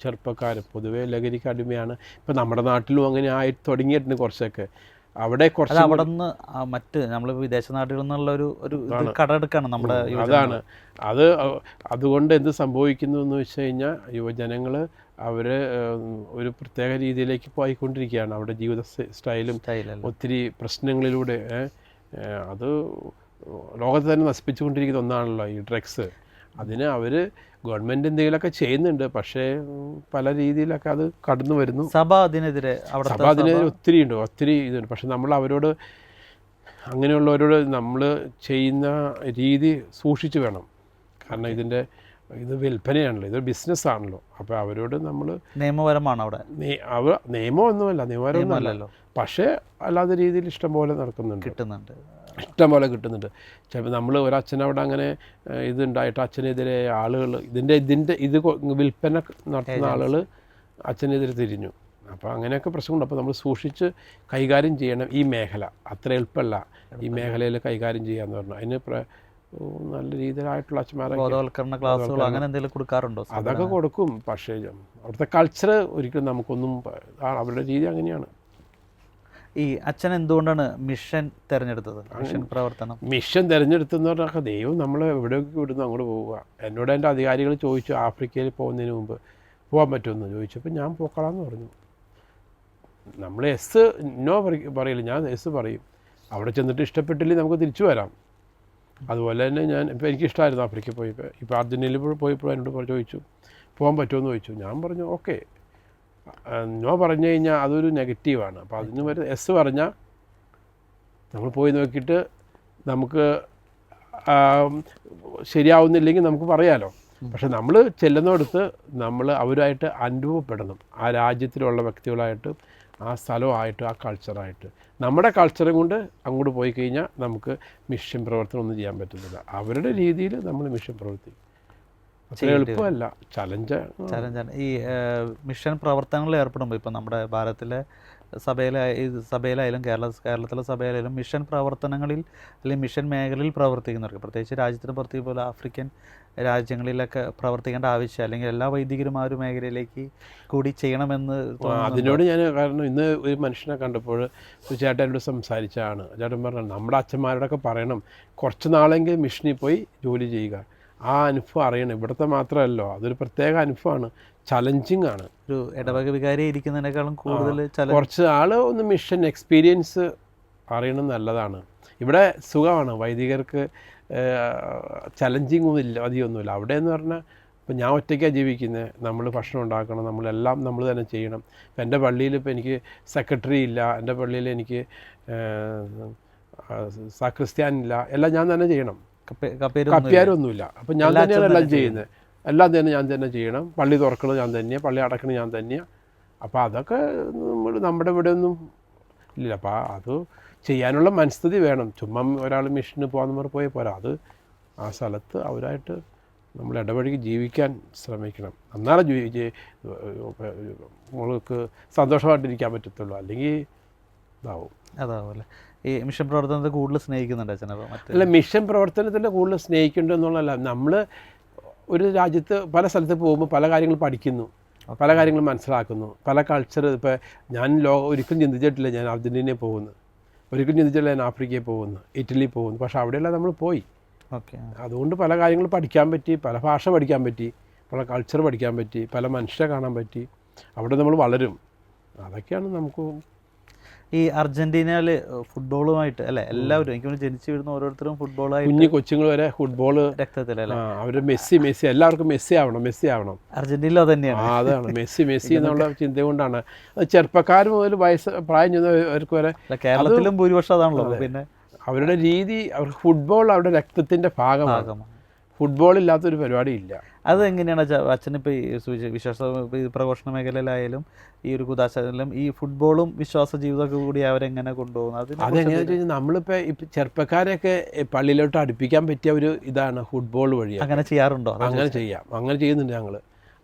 ചെറുപ്പക്കാർ പൊതുവേ ലഹരിക്ക് അടിമയാണ്. ഇപ്പം നമ്മുടെ നാട്ടിലും അങ്ങനെ ആയി തുടങ്ങിയിട്ടുണ്ട് കുറച്ചൊക്കെ. അവിടെ കുറച്ച് അവിടെ നിന്ന് മറ്റ് നമ്മൾ വിദേശ നാടുകളിൽ നിന്നുള്ള ഒരു കടമെടുക്കാണ് നമ്മുടെ. അതാണ് അതുകൊണ്ട് എന്ത് സംഭവിക്കുന്നു എന്ന് വെച്ച് കഴിഞ്ഞാൽ യുവജനങ്ങൾ അവർ ഒരു പ്രത്യേക രീതിയിലേക്ക് പോയിക്കൊണ്ടിരിക്കുകയാണ്. അവരുടെ ജീവിത സ്റ്റൈലും ഒത്തിരി പ്രശ്നങ്ങളിലൂടെ അത് ലോകത്ത് തന്നെ നശിപ്പിച്ചുകൊണ്ടിരിക്കുന്ന ഒന്നാണല്ലോ ഈ ഡ്രഗ്സ്. അതിന് അവർ ഗവൺമെൻറ് എന്തെങ്കിലുമൊക്കെ ചെയ്യുന്നുണ്ട്, പക്ഷേ പല രീതിയിലൊക്കെ അത് കടന്നു വരുന്നു. സഭ അതിനെതിരെ ഒത്തിരി ഇതുണ്ട്. പക്ഷെ നമ്മൾ അവരോട് അങ്ങനെയുള്ളവരോട് നമ്മൾ ചെയ്യുന്ന രീതി സൂക്ഷിച്ച് വേണം. കാരണം ഇത് വിൽപ്പനയാണല്ലോ, ഇതൊരു ബിസിനസ്സാണല്ലോ. അപ്പോൾ അവരോട് നമ്മൾ നിയമപരമാണ് അവിടെ നിയമമൊന്നുമല്ല, നിയമപരമൊന്നുമല്ലല്ലോ. പക്ഷേ അല്ലാത്ത രീതിയിൽ ഇഷ്ടംപോലെ കിട്ടുന്നുണ്ട്. ചിലപ്പോൾ നമ്മൾ ഒരച്ഛനവിടെ അങ്ങനെ ഇതുണ്ടായിട്ട് അച്ഛനെതിരെ ആളുകൾ ഇത് വിൽപ്പന നടത്തുന്ന ആളുകൾ അച്ഛനെതിരെ തിരിഞ്ഞു. അപ്പോൾ അങ്ങനെയൊക്കെ പ്രശ്നമുണ്ട്. അപ്പോൾ നമ്മൾ സൂക്ഷിച്ച് കൈകാര്യം ചെയ്യണം. ഈ മേഖല അത്ര എളുപ്പമല്ല ഈ മേഖലയിൽ കൈകാര്യം ചെയ്യാന്ന് പറഞ്ഞു. അതിന് നല്ല രീതിയിലായിട്ടുള്ള ബോധവൽക്കരണ ക്ലാസ്സുകൾ അങ്ങനെ എന്തെങ്കിലും കൊടുക്കാറുണ്ടോ? അതൊക്കെ കൊടുക്കും. പക്ഷേ അവിടുത്തെ കൾച്ചർ ഒരിക്കലും നമുക്കൊന്നും, അവരുടെ രീതി അങ്ങനെയാണ്. ഈ അച്ഛൻ എന്തുകൊണ്ടാണ് മിഷൻ തിരഞ്ഞെടുത്തത്? മിഷൻ തിരഞ്ഞെടുത്തെന്ന് പറഞ്ഞാൽ ദൈവം നമ്മൾ എവിടെയൊക്കെ വിടുന്നു അങ്ങോട്ട് പോവുക. എന്നോട് എൻ്റെ അധികാരികൾ ചോദിച്ചു ആഫ്രിക്കയിൽ പോകുന്നതിന് മുമ്പ് പോകാൻ പറ്റുമെന്ന് ചോദിച്ചപ്പോൾ ഞാൻ പോക്കളാന്ന് പറഞ്ഞു. നമ്മൾ നോ പറയില്ല, ഞാൻ പറയും. അവിടെ ചെന്നിട്ട് ഇഷ്ടപ്പെട്ടില്ലെങ്കിൽ നമുക്ക് തിരിച്ചു വരാം. അതുപോലെ തന്നെ ഇപ്പോൾ എനിക്കിഷ്ടമായിരുന്നു ആഫ്രിക്കയിൽ പോയപ്പോൾ. ഇപ്പോൾ അർജൻറ്റീനയിൽ പോയപ്പോൾ എന്നോട് ചോദിച്ചു പോകാൻ പറ്റുമെന്ന് ചോദിച്ചു. ഞാൻ പറഞ്ഞു ഓക്കെ. നോ പറഞ്ഞു കഴിഞ്ഞാൽ അതൊരു നെഗറ്റീവാണ്. അപ്പോൾ അതിന് വരെ പറഞ്ഞാൽ നമ്മൾ പോയി നോക്കിയിട്ട് നമുക്ക് ശരിയാവുന്നില്ലെങ്കിൽ നമുക്ക് പറയാമല്ലോ. പക്ഷെ നമ്മൾ ചെല്ലുന്നിടത്ത് നമ്മൾ അവരുമായിട്ട് അനുഭവപ്പെടണം. ആ രാജ്യത്തിലുള്ള വ്യക്തികളായിട്ട്, ആ സ്ഥലമായിട്ട്, ആ കൾച്ചറായിട്ട്. നമ്മുടെ കൾച്ചറും കൊണ്ട് അങ്ങോട്ട് പോയി കഴിഞ്ഞാൽ നമുക്ക് മിഷൻ പ്രവർത്തനം ഒന്നും ചെയ്യാൻ പറ്റുന്നില്ല. അവരുടെ രീതിയിൽ നമ്മൾ മിഷൻ പ്രവർത്തിക്കും. എളുപ്പമല്ല, ചലഞ്ചാണ്. ഈ മിഷൻ പ്രവർത്തനങ്ങളിൽ ഏർപ്പെടുമ്പോൾ ഇപ്പം നമ്മുടെ ഭാരതത്തിലെ സഭയിലായാലും കേരളത്തിലെ സഭയിലായാലും മിഷൻ പ്രവർത്തനങ്ങളിൽ അല്ലെങ്കിൽ മിഷൻ മേഖലയിൽ പ്രവർത്തിക്കുന്നവർക്ക്, പ്രത്യേകിച്ച് രാജ്യത്തിന് പുറത്തേക്ക് പോലെ ആഫ്രിക്കൻ രാജ്യങ്ങളിലൊക്കെ പ്രവർത്തിക്കേണ്ട ആവശ്യം അല്ലെങ്കിൽ എല്ലാ വൈദികരും ആ ഒരു മേഖലയിലേക്ക് കൂടി ചെയ്യണമെന്ന് അതിനോട് ഞാൻ കാരണം ഇന്ന് ഒരു മനുഷ്യനെ കണ്ടപ്പോൾ ചേട്ടൻ എന്നോട് സംസാരിച്ചതാണ്. ചേട്ടൻ പറഞ്ഞു നമ്മുടെ അച്ഛന്മാരോടൊക്കെ പറയണം കുറച്ച് നാളെങ്കിലും മിഷനിൽ പോയി ജോലി ചെയ്യുക. ആ അനുഭവം അറിയണം. ഇവിടുത്തെ മാത്രമല്ലോ, അതൊരു പ്രത്യേക അനുഭവമാണ്. ചലഞ്ചിങ് ആണ്. ഒരു ഇടവക വികാരി ഇരിക്കുന്നതിനേക്കാളും കൂടുതൽ കുറച്ച് ആൾ ഒന്ന് മിഷൻ എക്സ്പീരിയൻസ് അറിയണം, നല്ലതാണ്. ഇവിടെ സുഖമാണ്, വൈദികർക്ക് ചലഞ്ചിങ് ഒന്നും അധികമൊന്നുമില്ല. അവിടെ എന്ന് പറഞ്ഞാൽ ഇപ്പം ഞാൻ ഒറ്റയ്ക്കാണ് ജീവിക്കുന്നത്. നമ്മൾ ഭക്ഷണം ഉണ്ടാക്കണം, നമ്മളെല്ലാം നമ്മൾ തന്നെ ചെയ്യണം. ഇപ്പം എൻ്റെ പള്ളിയിൽ ഇപ്പോൾ എനിക്ക് സെക്രട്ടറി ഇല്ല, എൻ്റെ പള്ളിയിൽ എനിക്ക് സാക്രിസ്ത്യാനില്ല, എല്ലാം ഞാൻ തന്നെ ചെയ്യണം. കപ്പ്യാരൊന്നുമില്ല. അപ്പം ഞാൻ തന്നെയാണ് എല്ലാം ചെയ്യുന്നത്. എല്ലാം തന്നെ ഞാൻ തന്നെ ചെയ്യണം. പള്ളി തുറക്കണത് ഞാൻ തന്നെയാണ്, പള്ളി അടക്കണത് ഞാൻ തന്നെയാണ്. അപ്പോൾ അതൊക്കെ നമ്മുടെ ഇവിടെ ഒന്നും ഇല്ല. അപ്പോൾ അത് ചെയ്യാനുള്ള മനസ്ഥിതി വേണം. ചുമ്മാ ഒരാൾ മിഷന് പോകാമെന്ന് പറഞ്ഞ് പോയാൽ പോരാ. അത് ആ സ്ഥലത്ത് അവരായിട്ട് നമ്മൾ ഇടപഴകി ജീവിക്കാൻ ശ്രമിക്കണം. എന്നാലേ നമ്മൾക്ക് സന്തോഷമായിട്ടിരിക്കാൻ പറ്റത്തുള്ളൂ. അല്ലെങ്കിൽ അതാവും അല്ലേ. ഈ മിഷൻ പ്രവർത്തനത്തെ കൂടുതൽ സ്നേഹിക്കുന്നുണ്ട് അച്ഛനപ്പോൾ? അല്ല, മിഷൻ പ്രവർത്തനത്തിൻ്റെ കൂടുതൽ സ്നേഹിക്കുന്നുണ്ട് എന്നുള്ളതല്ല. നമ്മൾ ഒരു രാജ്യത്ത് പല സ്ഥലത്ത് പോകുമ്പോൾ പല കാര്യങ്ങൾ പഠിക്കുന്നു. പല കാര്യങ്ങളും മനസ്സിലാക്കുന്നു, പല കൾച്ചർ. ഇപ്പോൾ ഞാൻ ഒരിക്കലും ചിന്തിച്ചിട്ടില്ല ഞാൻ അർജൻറ്റീനയിൽ പോകുന്നു, ഒരിക്കലും ചിന്തിച്ചിട്ടില്ല ഞാൻ ആഫ്രിക്കയിൽ പോകുന്നു, ഇറ്റലിയിൽ പോകുന്നു. പക്ഷേ അവിടെയെല്ലാം നമ്മൾ പോയി. അതുകൊണ്ട് പല കാര്യങ്ങൾ പഠിക്കാൻ പറ്റി, പല ഭാഷ പഠിക്കാൻ പറ്റി, പല കൾച്ചർ പഠിക്കാൻ പറ്റി, പല മനുഷ്യരെ കാണാൻ പറ്റി. അവിടെ നമ്മൾ വളരും. അതൊക്കെയാണ് നമുക്ക്. ഈ അർജൻറ്റീനയിൽ ഫുട്ബോളുമായിട്ട് അല്ലേ എല്ലാവരും എനിക്ക് ജനിച്ചു വീഴുന്ന ഓരോരുത്തരും ഫുട്ബോളായിട്ട്, കുഞ്ഞു കൊച്ചുങ്ങൾ വരെ ഫുട്ബോൾ രക്തത്തിലല്ലേ. അവർ മെസ്സി എല്ലാവർക്കും മെസ്സി ആവണം. അർജന്റീനയിൽ തന്നെയാണ്. അതാണ് മെസ്സി എന്നുള്ള ചിന്ത കൊണ്ടാണ്. അത് ചെറുപ്പക്കാർ മുതൽ പ്രായം ചെന്നവർക്ക് വരെ. കേരളത്തിലും ഭൂരിപക്ഷം അതാണല്ലോ. പിന്നെ അവരുടെ രീതി, അവർക്ക് ഫുട്ബോൾ അവരുടെ രക്തത്തിൻ്റെ ഭാഗമാണ്. ഫുട്ബോൾ ഇല്ലാത്തൊരു പരിപാടി ഇല്ല. അത് എങ്ങനെയാണ് അച്ഛനിപ്പോൾ ഈ വിശ്വാസ പ്രഘോഷണ മേഖലയിലായാലും ഈ ഒരു കുദാശയിലും ഈ ഫുട്ബോളും വിശ്വാസ ജീവിതമൊക്കെ കൂടി അവരെങ്ങനെ കൊണ്ടുപോകുന്നത്? അതെങ്ങനെയാണെന്ന് വെച്ച് കഴിഞ്ഞാൽ നമ്മളിപ്പോൾ ചെറുപ്പക്കാരെയൊക്കെ പള്ളിയിലോട്ട് അടുപ്പിക്കാൻ പറ്റിയ ഒരു ഇതാണ് ഫുട്ബോൾ വഴി. അങ്ങനെ ചെയ്യാറുണ്ടോ? അങ്ങനെ ചെയ്യാം, അങ്ങനെ ചെയ്യുന്നുണ്ട് ഞങ്ങൾ.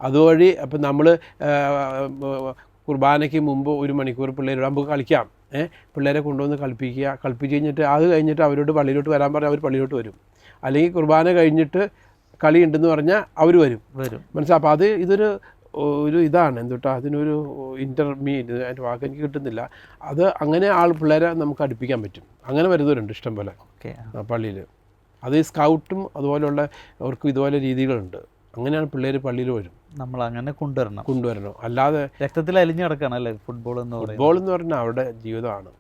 അതുവഴി അപ്പം നമ്മൾ കുർബാനയ്ക്ക് മുമ്പ് 1 മണിക്കൂർ പിള്ളേരോട് നമുക്ക് കളിക്കാം. പിള്ളേരെ കൊണ്ടുവന്ന് കളിപ്പിച്ച് കഴിഞ്ഞിട്ട് അത് കഴിഞ്ഞിട്ട് അവരോട് പള്ളിയിലോട്ട് വരാൻ പറഞ്ഞാൽ അവർ പള്ളിയിലോട്ട് വരും. അല്ലെങ്കിൽ കുർബാന കഴിഞ്ഞിട്ട് കളി ഉണ്ടെന്ന് പറഞ്ഞാൽ അവർ വരും. മനസ്സിലാവും. അപ്പോൾ ഇതൊരു ഇതാണ് എന്തുട്ടാ, അതിനൊരു അതിൻ്റെ വാക്ക് എനിക്ക് കിട്ടുന്നില്ല. അത് അങ്ങനെ പിള്ളേരെ നമുക്ക് അടുപ്പിക്കാൻ പറ്റും. അങ്ങനെ വരുന്നവരുണ്ട് ഇഷ്ടം പോലെ പള്ളിയിൽ. അത് സ്കൗട്ടും അതുപോലെയുള്ള അവർക്ക് ഇതുപോലെ രീതികളുണ്ട്. അങ്ങനെയാണ് പിള്ളേർ പള്ളിയിൽ വരും. നമ്മൾ അങ്ങനെ കൊണ്ടുവരണം. അല്ലാതെ രക്തത്തിൽ അലിഞ്ഞു കിടക്കുകയാണല്ലേ ഫുട്ബോൾ എന്ന് പറഞ്ഞാൽ അവരുടെ ജീവിതമാണ്.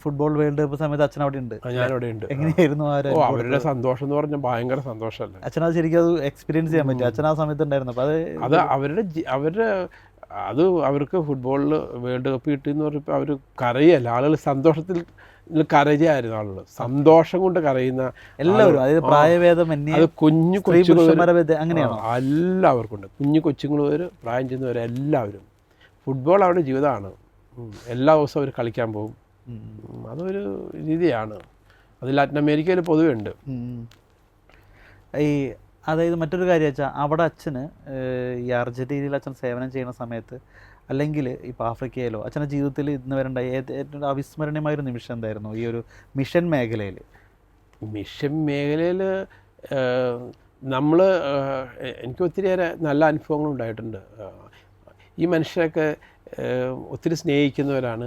ഫുട്ബോൾ വേൾഡ് കപ്പ് സമയത്ത് അച്ഛൻ അവിടെ ഉണ്ട്. ഞാനവിടെ ഉണ്ട്. എങ്ങനെയായിരുന്നു അവരുടെ സന്തോഷം എന്ന് പറഞ്ഞാൽ ഭയങ്കര സന്തോഷമല്ലേ. അച്ഛനത് ശരിക്കും അത് എക്സ്പീരിയൻസ് ചെയ്യാൻ പറ്റും. അച്ഛൻ ആ സമയത്ത് ഉണ്ടായിരുന്നു. അപ്പോൾ അത് അവർക്ക് ഫുട്ബോളിൽ വേൾഡ് കപ്പ് കിട്ടിയെന്ന് പറഞ്ഞപ്പോൾ അവർ കരയല്ല. ആളുകൾ സന്തോഷത്തിൽ കരയായിരുന്നു. ആളുകൾ സന്തോഷം കൊണ്ട് കരയുന്ന എല്ലാവരും, അതായത് പ്രായഭേദം, അത് കുഞ്ഞു അങ്ങനെയാണ് എല്ലാവർക്കും ഉണ്ട്. കുഞ്ഞു കൊച്ചുങ്ങൾ വരെ പ്രായം ചെയ്യുന്നവരെ എല്ലാവരും. ഫുട്ബോൾ അവരുടെ ജീവിതമാണ്. എല്ലാ ദിവസവും അവർ കളിക്കാൻ പോകും. അതൊരു രീതിയാണ്. അത് ലാറ്റിൻ അമേരിക്കയിൽ പൊതുവെ ഉണ്ട്. അതായത് മറ്റൊരു കാര്യം വെച്ചാൽ അവിടെ അച്ഛന് ഈ അർജന്റീനയിൽ അച്ഛൻ സേവനം ചെയ്യുന്ന സമയത്ത്, അല്ലെങ്കിൽ ഇപ്പോൾ ആഫ്രിക്കയിലോ അച്ഛൻ്റെ ജീവിതത്തിൽ ഇന്ന് വരേണ്ട ഏറ്റവും അവിസ്മരണീയമായൊരു നിമിഷം എന്തായിരുന്നു ഈ ഒരു മിഷൻ മേഖലയിൽ? എനിക്ക് ഒത്തിരിയേറെ നല്ല അനുഭവങ്ങൾ ഉണ്ടായിട്ടുണ്ട്. ഈ മനുഷ്യരൊക്കെ ഒത്തിരി സ്നേഹിക്കുന്നവരാണ്.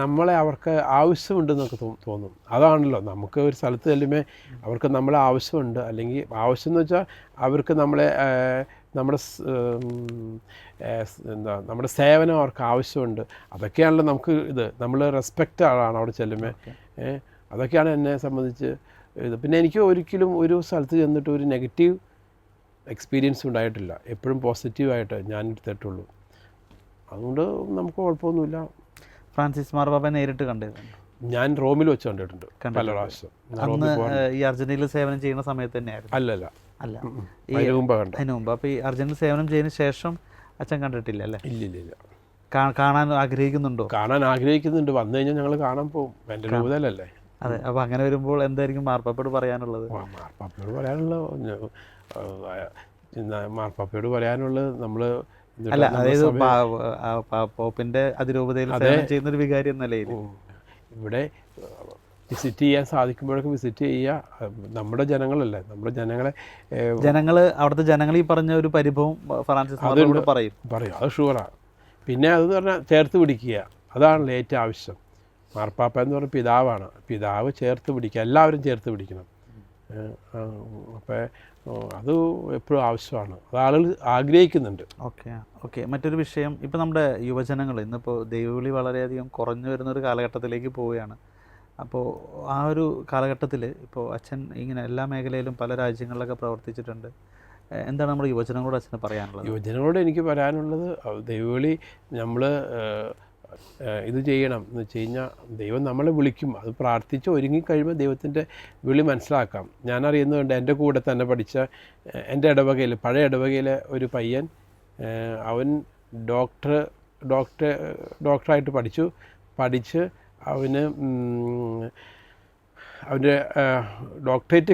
നമ്മളെ അവർക്ക് ആവശ്യമുണ്ടെന്നൊക്കെ തോന്നും. അതാണല്ലോ നമുക്ക് ഒരു സ്ഥലത്ത് ചെല്ലുമ്പോൾ അവർക്ക് നമ്മളെ ആവശ്യമുണ്ട്. അല്ലെങ്കിൽ ആവശ്യം എന്ന് വെച്ചാൽ അവർക്ക് നമ്മുടെ സേവനം അവർക്ക് ആവശ്യമുണ്ട്. അതൊക്കെയാണല്ലോ നമുക്ക് നമ്മൾ റെസ്പെക്റ്റ് ആണ് അവിടെ ചെല്ലുമ്പോൾ. അതൊക്കെയാണ് എന്നെ സംബന്ധിച്ച് പിന്നെ എനിക്ക് ഒരിക്കലും ഒരു സ്ഥലത്ത് ചെന്നിട്ട് ഒരു നെഗറ്റീവ് എക്സ്പീരിയൻസ് ഉണ്ടായിട്ടില്ല. എപ്പോഴും പോസിറ്റീവായിട്ട് ഞാൻ എടുത്തിട്ടുള്ളൂ. അതുകൊണ്ട് നമുക്ക് കുഴപ്പമൊന്നുമില്ല. ഫ്രാൻസിസ് മാർപ്പാപ്പയെ നേരിട്ട് കണ്ടിട്ടുണ്ട്? ഞാൻ റോമിൽ വെച്ച് കണ്ടിട്ടുണ്ട് പല പ്രാവശ്യം. ഈ അർജന്റീനയിൽ സേവനം ചെയ്യുന്ന സമയത്ത് തന്നെയായിരുന്നു? അല്ല അതിന് മുമ്പ്. അപ്പോൾ ഈ അർജന്റീന സേവനം ചെയ്യുന്ന ശേഷം അച്ഛൻ കണ്ടിട്ടില്ല അല്ലേ? ഇല്ല. കാണാൻ ആഗ്രഹിക്കുന്നുണ്ടോ? കാണാൻ ആഗ്രഹിക്കുന്നുണ്ട്. വന്നു കഴിഞ്ഞാൽ ഞങ്ങൾ കാണാൻ പോകും. എൻ്റെ രൂപതയിലല്ലേ. അതെ. അപ്പോൾ അങ്ങനെ വരുമ്പോൾ എന്തായിരിക്കും മാർപ്പാപ്പയോട് പറയാനുള്ളത്? മാർപ്പാപ്പയോട് പറയാനുള്ളത് നമ്മൾ അല്ല, അതായത് പോപ്പിന്റെ അതിരൂപതയിൽ സേവനം ചെയ്യുന്ന ഒരു വികാരി എന്ന നിലയിൽ ഇവിടെ വിസിറ്റ് ചെയ്യാൻ സാധിക്കുമ്പോഴൊക്കെ വിസിറ്റ് ചെയ്യുക. നമ്മുടെ ജനങ്ങളല്ലേ, നമ്മുടെ അവിടുത്തെ ജനങ്ങൾ ഈ പറഞ്ഞ ഒരു പരിഭവം ഫ്രാൻസിസ് പറയും. അത് ഷുവറാണ്. പിന്നെ അതെന്ന് പറഞ്ഞാൽ ചേർത്ത് പിടിക്കുക, അതാണല്ലോ ഏറ്റവും ആവശ്യം. മാർപ്പാപ്പ എന്ന് പറഞ്ഞ പിതാവാണ്. പിതാവ് ചേർത്ത് പിടിക്കുക, എല്ലാവരും ചേർത്ത് പിടിക്കണം. അപ്പോൾ അത് എപ്പോഴും ആവശ്യമാണ്. അത് ആളുകൾ ആഗ്രഹിക്കുന്നുണ്ട്. ഓക്കെ. മറ്റൊരു വിഷയം, ഇപ്പോൾ നമ്മുടെ യുവജനങ്ങൾ ഇന്നിപ്പോൾ ദൈവവിളി വളരെയധികം കുറഞ്ഞു വരുന്നൊരു കാലഘട്ടത്തിലേക്ക് പോവുകയാണ്. അപ്പോൾ ആ ഒരു കാലഘട്ടത്തിൽ ഇപ്പോൾ അച്ഛൻ ഇങ്ങനെ എല്ലാ മേഖലയിലും പല രാജ്യങ്ങളിലൊക്കെ പ്രവർത്തിച്ചിട്ടുണ്ട്. എന്താണ് നമ്മുടെ യുവജനങ്ങളോട് അച്ഛന് പറയാനുള്ളത്? യുവജനങ്ങളോട് എനിക്ക് പറയാനുള്ളത്, ദൈവവിളി നമ്മൾ ഇത് ചെയ്യണം എന്ന് വെച്ച് കഴിഞ്ഞാൽ ദൈവം നമ്മളെ വിളിക്കും. അത് പ്രാർത്ഥിച്ച് ഒരുങ്ങിക്കഴിയുമ്പോൾ ദൈവത്തിൻ്റെ വിളി മനസ്സിലാക്കാം. ഞാനറിയുന്നതുകൊണ്ട് എൻ്റെ കൂടെ തന്നെ പഠിച്ച എൻ്റെ ഇടവകയിൽ, പഴയ ഇടവകയിലെ ഒരു പയ്യൻ, അവൻ ഡോക്ടറായിട്ട് പഠിച്ച് അവന് അവൻ്റെ ഡോക്ടറേറ്റ്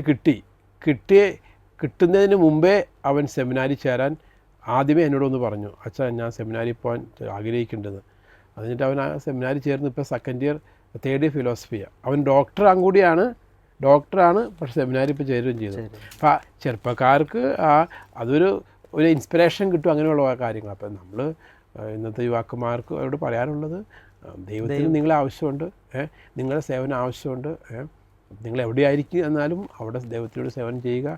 കിട്ടുന്നതിന് മുമ്പേ അവൻ സെമിനാരി ചേരാൻ ആദ്യമേ എന്നോടൊന്ന് പറഞ്ഞു, അച്ഛാ ഞാൻ സെമിനാരി പോകാൻ ആഗ്രഹിക്കേണ്ടത്. എന്നിട്ട് അവൻ ആ സെമിനാരി ചേർന്ന് ഇപ്പോൾ 2nd ഇയർ 3rd ഇയർ ഫിലോസഫിയാണ്. അവൻ ഡോക്ടറാണ്, പക്ഷേ സെമിനാരി ഇപ്പോൾ ചേരുകയും ചെയ്തു. അപ്പോൾ ചെറുപ്പക്കാർക്ക് അതൊരു ഒരു ഇൻസ്പിറേഷൻ കിട്ടും അങ്ങനെയുള്ള കാര്യങ്ങൾ. അപ്പം നമ്മൾ ഇന്നത്തെ യുവാക്കന്മാർക്ക് അവരോട് പറയാനുള്ളത്, ദൈവത്തിന് നിങ്ങളെ ആവശ്യമുണ്ട്, നിങ്ങളുടെ സേവനം ആവശ്യമുണ്ട്. നിങ്ങൾ എവിടെയായിരിക്കും എന്നാലും അവിടെ ദൈവത്തിനോട് സേവനം ചെയ്യുക.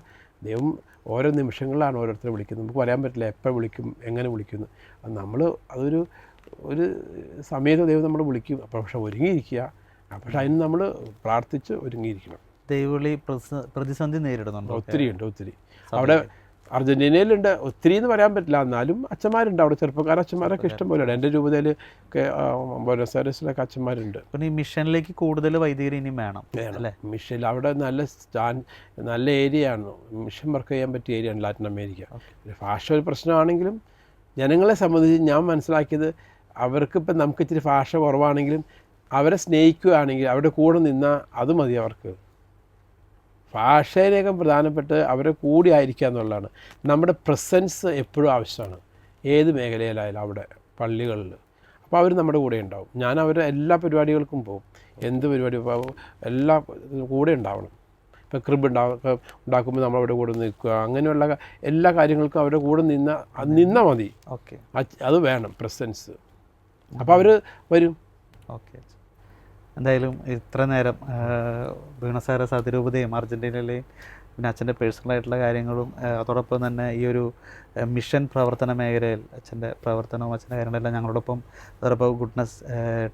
ദൈവം ഓരോ നിമിഷങ്ങളിലാണ് ഓരോരുത്തരെ വിളിക്കുന്നത്. നമുക്ക് പറയാൻ പറ്റില്ല എപ്പോൾ വിളിക്കും, എങ്ങനെ വിളിക്കുന്നു. അത് നമ്മൾ ഒരു സമയത്ത് ദൈവം നമ്മൾ വിളിക്കും. അപ്പോൾ പക്ഷെ ഒരുങ്ങിയിരിക്കുക. പക്ഷെ അതിന് നമ്മൾ പ്രാർത്ഥിച്ച് ഒരുങ്ങിയിരിക്കണം. ദൈവവിളി പ്രതിസന്ധി നേരിടുന്നുണ്ട്. ഒത്തിരി അവിടെ അർജൻറ്റീനയിലുണ്ട്. ഒത്തിരി എന്ന് പറയാൻ പറ്റില്ല, എന്നാലും അച്ഛന്മാരുണ്ട് അവിടെ, അച്ഛന്മാരൊക്കെ ഇഷ്ടം പോലെ ഉണ്ട്. എൻ്റെ രൂപതയിൽ ഒക്കെ ബോനസ് ആയർസിലൊക്കെ അച്ഛന്മാരുണ്ട്. പിന്നെ ഈ മിഷനിലേക്ക് കൂടുതൽ വൈദികർ ഇനിയും വേണം അല്ലേ? മിഷനിൽ അവിടെ നല്ല ഏരിയയാണ്, മിഷൻ വർക്ക് ചെയ്യാൻ പറ്റിയ ഏരിയയാണ് ലാറ്റിൻ അമേരിക്ക. ഭാഷ ഒരു പ്രശ്നമാണെങ്കിലും ജനങ്ങളെ സംബന്ധിച്ച് ഞാൻ മനസ്സിലാക്കിയത്, അവർക്കിപ്പം നമുക്ക് ഇച്ചിരി ഭാഷ കുറവാണെങ്കിലും അവരെ സ്നേഹിക്കുകയാണെങ്കിൽ അവരുടെ കൂടെ നിന്നാൽ അത് മതി അവർക്ക്. ഭാഷയിലേക്കും പ്രധാനപ്പെട്ട് അവരെ കൂടി ആയിരിക്കുക എന്നുള്ളതാണ്. നമ്മുടെ പ്രസൻസ് എപ്പോഴും ആവശ്യമാണ്, ഏത് മേഖലയിലായാലും. അവിടെ പള്ളികളിൽ അപ്പോൾ അവർ നമ്മുടെ കൂടെ ഉണ്ടാവും. ഞാൻ അവരുടെ എല്ലാ പരിപാടികൾക്കും പോകും, എന്ത് പരിപാടി എല്ലാ കൂടെ ഉണ്ടാവണം. ഇപ്പോൾ ക്രിബ് ഉണ്ടാക്കുമ്പോൾ നമ്മളവിടെ കൂടെ നിൽക്കുക, അങ്ങനെയുള്ള എല്ലാ കാര്യങ്ങൾക്കും അവരുടെ കൂടെ നിന്നാൽ മതി. ഓക്കെ, അത് വേണം പ്രസൻസ്. അപ്പോൾ അവർ വരും. ഓക്കെ, എന്തായാലും ഇത്ര നേരം ബ്യൂണസ് ആയർസ് അതിരൂപതയും അർജൻറ്റീനയിലെയും പിന്നെ അച്ഛൻ്റെ പേഴ്സണലായിട്ടുള്ള കാര്യങ്ങളും അതോടൊപ്പം തന്നെ ഈ ഒരു മിഷൻ പ്രവർത്തന മേഖലയിൽ അച്ഛൻ്റെ പ്രവർത്തനവും അച്ഛൻ്റെ കാര്യങ്ങളെല്ലാം ഞങ്ങളോടൊപ്പം അതോടൊപ്പം ഗുഡ്നസ്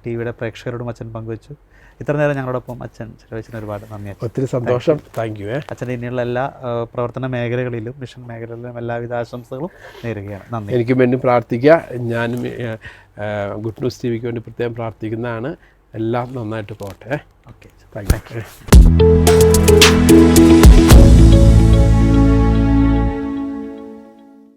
ടി.വിയുടെ പ്രേക്ഷകരോടും അച്ഛൻ പങ്കുവച്ചു. ഇത്ര നേരം ഞങ്ങളോടൊപ്പം അച്ഛൻ ചിലവഴിച്ചതിന് ഒരുപാട് നന്ദി. ഒത്തിരി സന്തോഷം. Thank you. അച്ഛൻ്റെ ഇനിയുള്ള എല്ലാ പ്രവർത്തന മേഖലകളിലും മിഷൻ മേഖലകളിലും എല്ലാവിധ ആശംസകളും നേരുകയാണ്. നന്ദി. എനിക്ക് വേണ്ടി പ്രാർത്ഥിക്കുക. ഞാനും ഗുഡ് ന്യൂസ് ടി.വിക്ക് വേണ്ടി പ്രത്യേകം പ്രാർത്ഥിക്കുന്നതാണ്. എല്ലാം നന്നായിട്ട് പോട്ടെ. Okay, thank you.